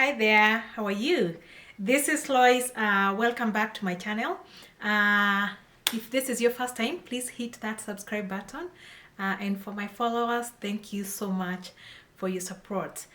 Hi there, how are you? This is Lois. Welcome back to my channel. If this is your first time, please hit that subscribe button. And for my followers, thank you so much for your support.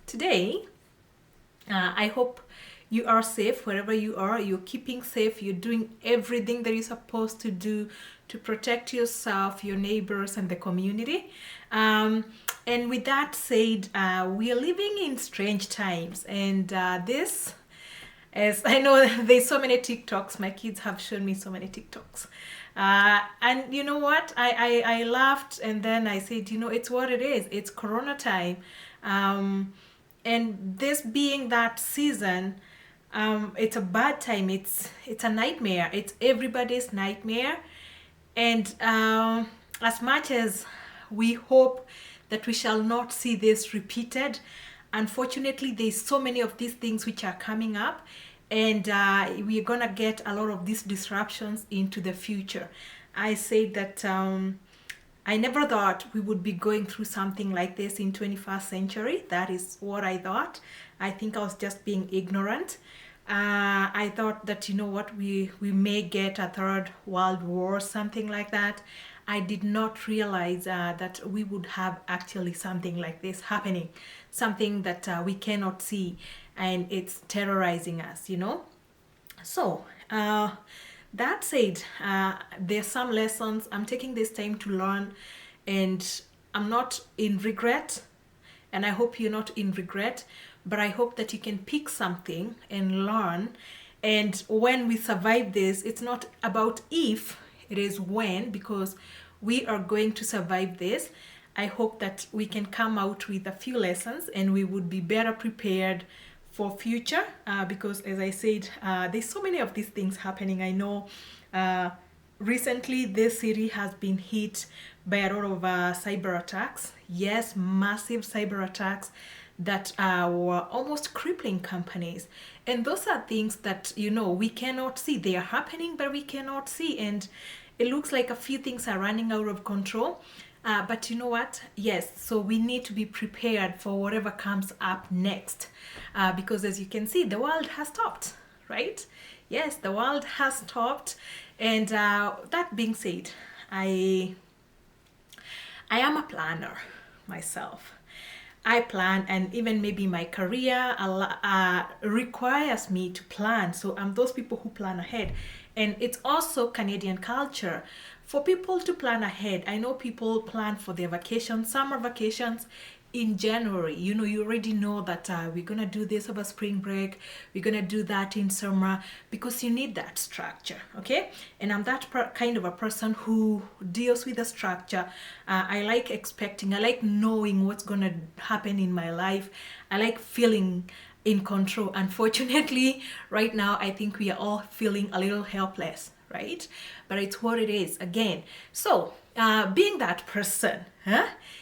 Today, I hope you are safe wherever you are. You're keeping safe. You're doing everything that you're supposed to do to protect yourself, your neighbors, and the community. And with that said, we are living in strange times, and this, as I know, there's so many TikToks. My kids have shown me so many TikToks. And you know what? I laughed, and then I said, it's what it is. It's Corona time. And this being that season, it's a bad time. It's a nightmare. It's everybody's nightmare. And as much as we hope that we shall not see this repeated, unfortunately, there's so many of these things which are coming up, and we're gonna get a lot of these disruptions into the future. I say that I never thought we would be going through something like this in 21st century. That is what I thought. I think I was just being ignorant. I thought that, we may get a third world war, something like that. I did not realize that we would have actually something like this happening, something that we cannot see, and it's terrorizing us, So, that said, there's some lessons I'm taking this time to learn, and I'm not in regret, and I hope you're not in regret, but I hope that you can pick something and learn. And when we survive this, it's not about if, it is when, because we are going to survive this. I hope that we can come out with a few lessons, and we would be better prepared for future, because as I said, there's so many of these things happening. I know recently this city has been hit by a lot of cyber attacks. Yes, massive cyber attacks that were almost crippling companies. And those are things that, we cannot see. They are happening, but we cannot see. And it looks like a few things are running out of control. But you know what? Yes, so we need to be prepared for whatever comes up next. Because as you can see, the world has stopped, right? Yes, the world has stopped. And that being said, I am a planner myself. I plan, and even maybe my career requires me to plan. So I'm those people who plan ahead. And it's also Canadian culture for people to plan ahead. I know people plan for their vacations, summer vacations in January. You already know that we're going to do this over spring break. We're going to do that in summer, because you need that structure, okay? And I'm that kind of a person who deals with the structure. I like expecting, I like knowing what's going to happen in my life. I like feeling in control. Unfortunately, right now, I think we are all feeling a little helpless, right? But it's what it is again. So being that person,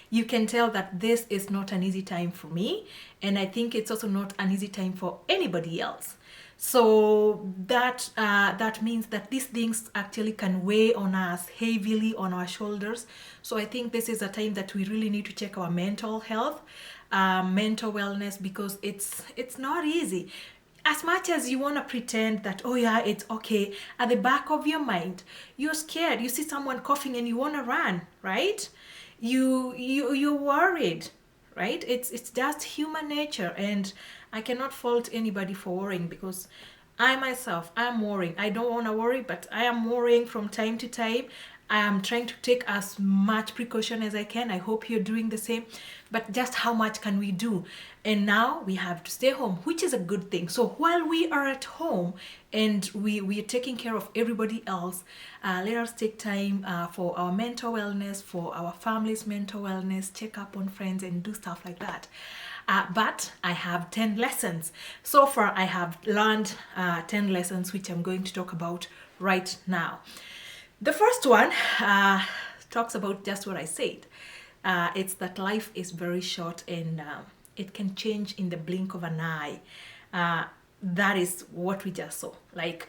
you can tell that this is not an easy time for me, and I think it's also not an easy time for anybody else. So that means that these things actually can weigh on us heavily on our shoulders. So I think this is a time that we really need to check our mental health, mental wellness, because it's not easy. As much as you want to pretend that, oh yeah, it's okay, at the back of your mind, you're scared. You see someone coughing and you want to run, right? You're worried, right? It's just human nature, and I cannot fault anybody for worrying, because I myself, I'm worrying. I don't want to worry, but I am worrying from time to time. I am trying to take as much precaution as I can. I hope you're doing the same. But just how much can we do? And now we have to stay home, which is a good thing. So while we are at home and we are taking care of everybody else, let us take time for our mental wellness, for our family's mental wellness, check up on friends, and do stuff like that. But I have 10 lessons. So far, I have learned 10 lessons, which I'm going to talk about right now. The first one talks about just what I said. It's that life is very short, and it can change in the blink of an eye. That is what we just saw. Like,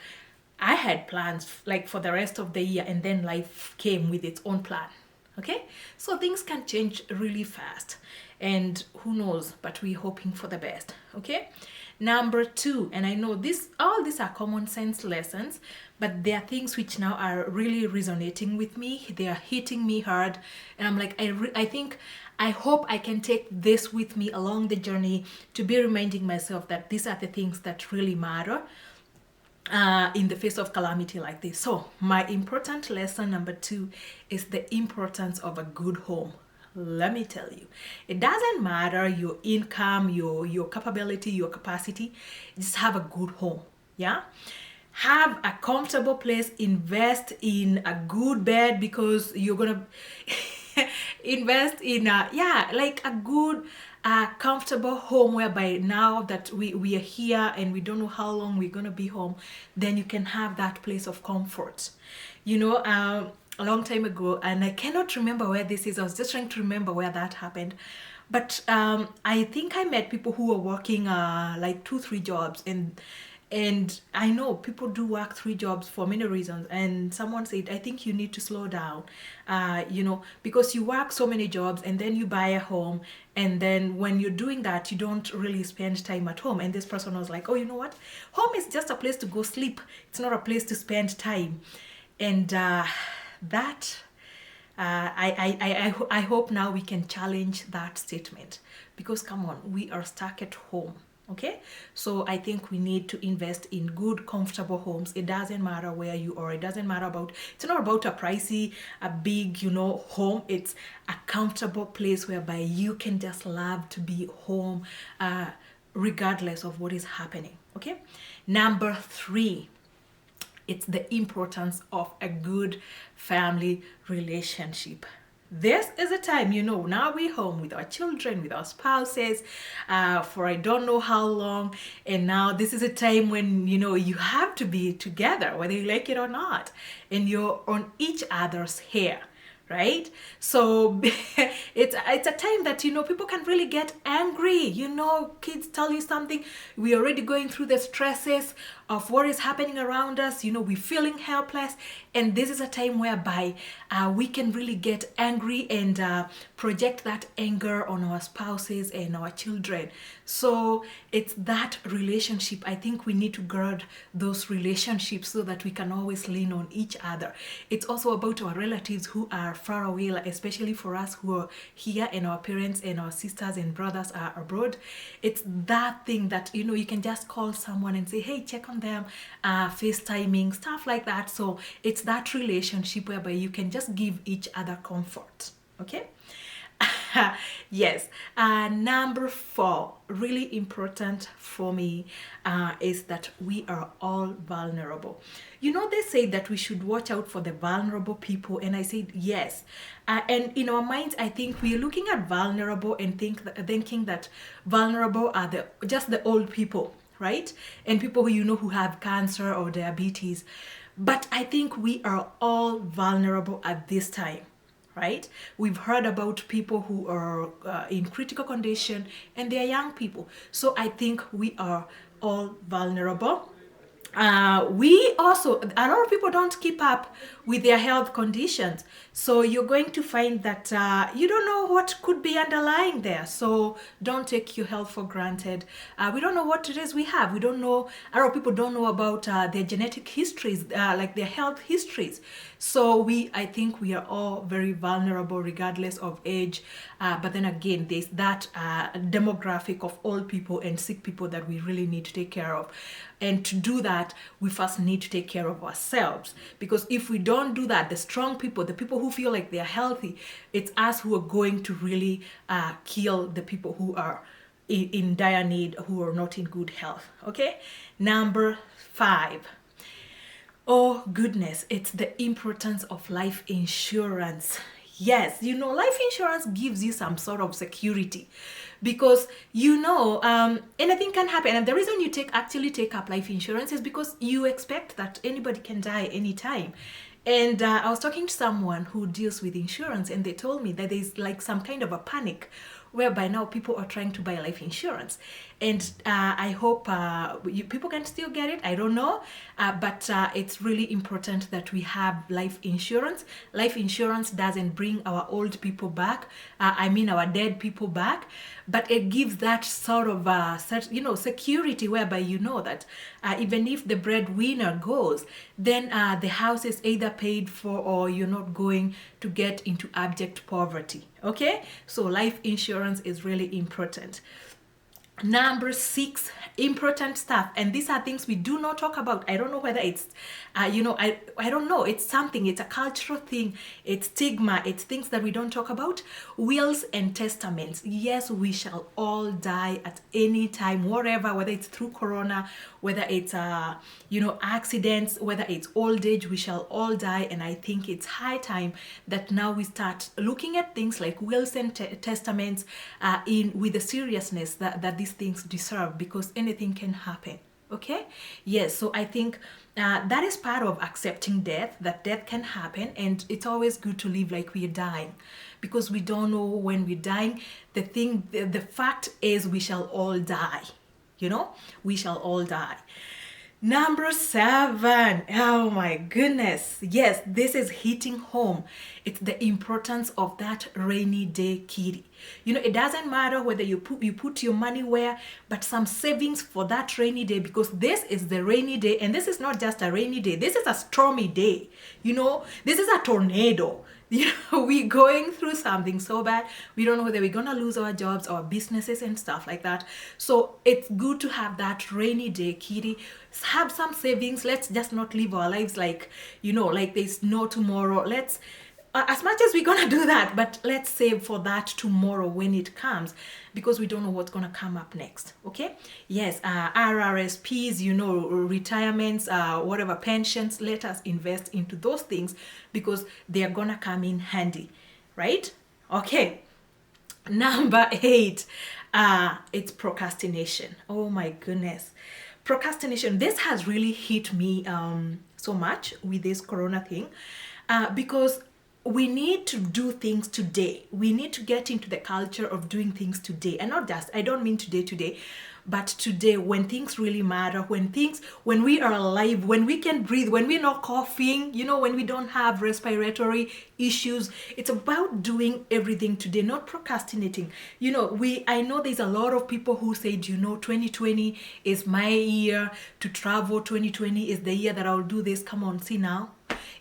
I had plans like for the rest of the year, and then life came with its own plan. Okay, so things can change really fast, and who knows, but we're hoping for the best. Okay. Number two, and I know this, all these are common sense lessons, but there are things which now are really resonating with me. They are hitting me hard, and I'm like, I think, I hope I can take this with me along the journey to be reminding myself that these are the things that really matter in the face of calamity like this. So, my important lesson number two is the importance of a good home. Let me tell you, it doesn't matter your income, your capability, your capacity. Just have a good home. Yeah, have a comfortable place. Invest in a good bed, because you're gonna invest in like a good comfortable home, whereby now that we are here and we don't know how long we're going to be home, then you can have that place of comfort. A long time ago, and I cannot remember where this is. I was just trying to remember where that happened, but I think I met people who were working like 2-3 jobs, and I know people do work 3 jobs for many reasons. And someone said, I think you need to slow down, because you work so many jobs and then you buy a home. And then when you're doing that, you don't really spend time at home. And this person was like, oh, you know what? Home is just a place to go sleep. It's not a place to spend time. And that, I hope now we can challenge that statement, because come on, we are stuck at home. Okay, so I think we need to invest in good, comfortable homes. It doesn't matter where you are. It doesn't matter about, it's not about a pricey, a big, home. It's a comfortable place whereby you can just love to be home, regardless of what is happening. Okay, number 3, it's the importance of a good family relationship. This is a time, now we're home with our children, with our spouses, for I don't know how long. And now this is a time when, you have to be together, whether you like it or not. And you're on each other's hair, right? So it's a time that, people can really get angry. Kids tell you something. We're already going through the stresses of what is happening around us. We're feeling helpless. And this is a time whereby we can really get angry and project that anger on our spouses and our children. So it's that relationship. I think we need to guard those relationships so that we can always lean on each other. It's also about our relatives who are far away, especially for us who are here, and our parents and our sisters and brothers are abroad. It's that thing that, you can just call someone and say, hey, check on them, FaceTiming, stuff like that. So it's that relationship whereby you can just give each other comfort. Okay. Yes. Number 4, really important for me, is that we are all vulnerable. They say that we should watch out for the vulnerable people, and I said yes. And in our minds, I think we're looking at vulnerable and thinking that vulnerable are just the old people, right? And people who have cancer or diabetes. But I think we are all vulnerable at this time. Right? We've heard about people who are in critical condition, and they are young people. So I think we are all vulnerable. We also, a lot of people don't keep up with their health conditions. So you're going to find that you don't know what could be underlying there. So don't take your health for granted. We don't know what it is we have. We don't know, a lot of people don't know about their genetic histories, like their health histories. So I think we are all very vulnerable regardless of age. But then again, there's that demographic of old people and sick people that we really need to take care of. And to do that, we first need to take care of ourselves. Because if we don't do that, the strong people, the people who feel like they're healthy, it's us who are going to really kill the people who are in dire need, who are not in good health. Okay? Number 5. Oh goodness, it's the importance of life insurance. Yes, life insurance gives you some sort of security, because anything can happen. And the reason you actually take up life insurance is because you expect that anybody can die anytime. And I was talking to someone who deals with insurance, and they told me that there's like some kind of a panic whereby now people are trying to buy life insurance. And I hope people can still get it. I don't know, but it's really important that we have life insurance. Life insurance doesn't bring our old people back. I mean our dead people back, but it gives that sort of security whereby you know that even if the breadwinner goes, then the house is either paid for or you're not going to get into abject poverty. Okay, so life insurance is really important. Number 6, important stuff, and these are things we do not talk about. I don't know whether it's I don't know, it's something, it's a cultural thing, it's stigma, it's things that we don't talk about. Wills and testaments. Yes, we shall all die at any time, whatever, whether it's through corona, whether it's accidents, whether it's old age, we shall all die. And I think it's high time that now we start looking at things like wills and testaments in with the seriousness that these things deserve, because anything can happen. Okay, yes, so I think that is part of accepting death, that death can happen, and it's always good to live like we're dying, because we don't know when we're dying. The fact is we shall all die. We shall all die. Number 7, oh my goodness, yes, this is hitting home. It's the importance of that rainy day kitty. It doesn't matter whether you put your money where, but some savings for that rainy day, because this is the rainy day, and this is not just a rainy day, this is a stormy day. This is a tornado. We're going through something so bad. We don't know whether we're gonna lose our jobs, our businesses, and stuff like that. So it's good to have that rainy day kitty. Have some savings. Let's just not live our lives like there's no tomorrow. Let's as much as we're gonna do that, but let's save for that tomorrow when it comes, because we don't know what's gonna come up next. Okay, yes, RRSPs, retirements, whatever, pensions, let us invest into those things, because they are gonna come in handy, right? Okay, number 8, it's procrastination. Oh my goodness, procrastination. This has really hit me so much with this corona thing, because we need to do things today. We need to get into the culture of doing things today. And not just, I don't mean today, but today, when things really matter, when we are alive, when we can breathe, when we're not coughing, when we don't have respiratory issues. It's about doing everything today, not procrastinating. I know there's a lot of people who said, 2020 is my year to travel. 2020 is the year that I'll do this. Come on, see now.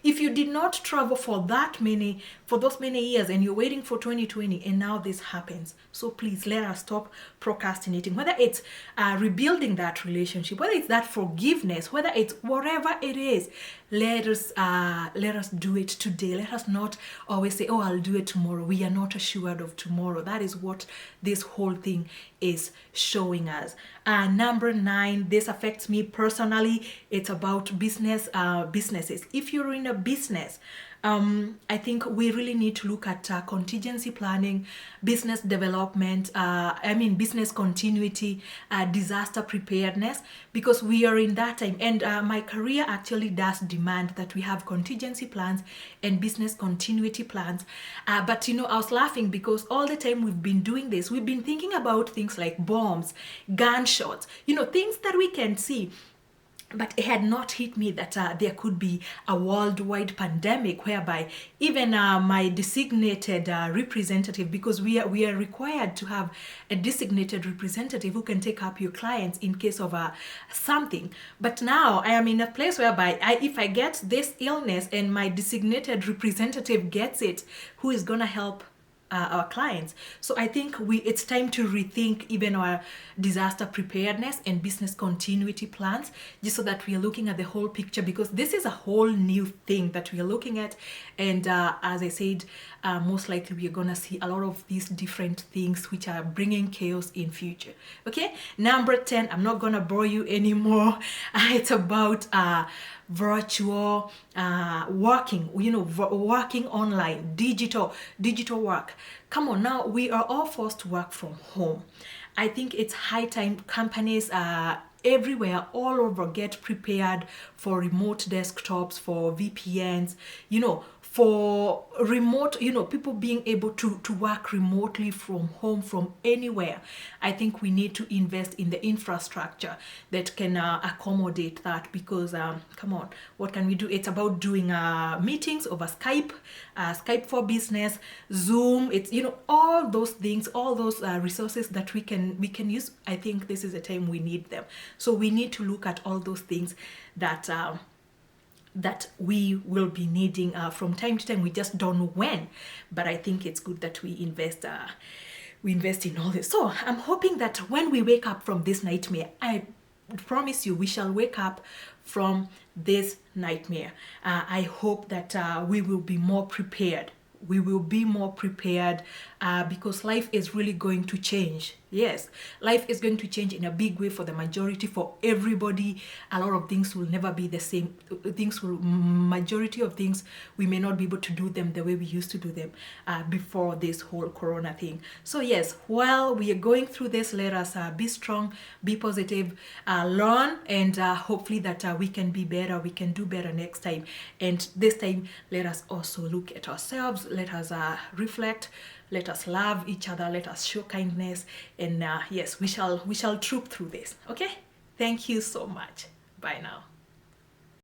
If you did not travel for those many years, and you're waiting for 2020, and now this happens, so please let us stop procrastinating. Whether it's rebuilding that relationship, whether it's that forgiveness, whether it's whatever it is, let us do it today. Let us not always say, "Oh, I'll do it tomorrow." We are not assured of tomorrow. That is what this whole thing is showing us. Number 9, this affects me personally. It's about businesses. If you're in a business, I think we really need to look at contingency planning, business development, business continuity, disaster preparedness, because we are in that time. And my career actually does demand that we have contingency plans and business continuity plans. But I was laughing because all the time we've been doing this, we've been thinking about things like bombs, gunshots, things that we can see. But it had not hit me that there could be a worldwide pandemic whereby even my designated representative, because we are required to have a designated representative who can take up your clients in case of something. But now I am in a place whereby if I get this illness and my designated representative gets it, who is going to help our clients? So I think it's time to rethink even our disaster preparedness and business continuity plans, just so that we are looking at the whole picture, because this is a whole new thing that we are looking at. And as I said, most likely we are gonna see a lot of these different things which are bringing chaos in future. Okay, number 10, I'm not gonna bore you anymore. It's about virtual working, working online, digital work. Come on, now we are all forced to work from home. I think it's high time companies everywhere, all over, get prepared for remote desktops, for VPNs, for remote, people being able to work remotely from home, from anywhere. I think we need to invest in the infrastructure that can accommodate that, because come on, what can we do? It's about doing meetings over Skype, Skype for Business, Zoom. It's, all those things, all those resources that we can use. I think this is the time we need them. So we need to look at all those things that that we will be needing from time to time. We just don't know when, but I think it's good that we invest in all this. So I'm hoping that when we wake up from this nightmare, I promise you, we shall wake up from this nightmare. I hope that we will be more prepared. We will be more prepared because life is really going to change. Yes, life is going to change in a big way for the majority, for everybody. A lot of things will never be the same. Majority of things, we may not be able to do them the way we used to do them before this whole corona thing. So yes, while we are going through this, let us be strong, be positive, learn, and hopefully that we can be better, we can do better next time. And this time, let us also look at ourselves, let us reflect, let us love each other, let us show kindness, and yes, we shall troop through this. Okay, thank you so much. Bye now.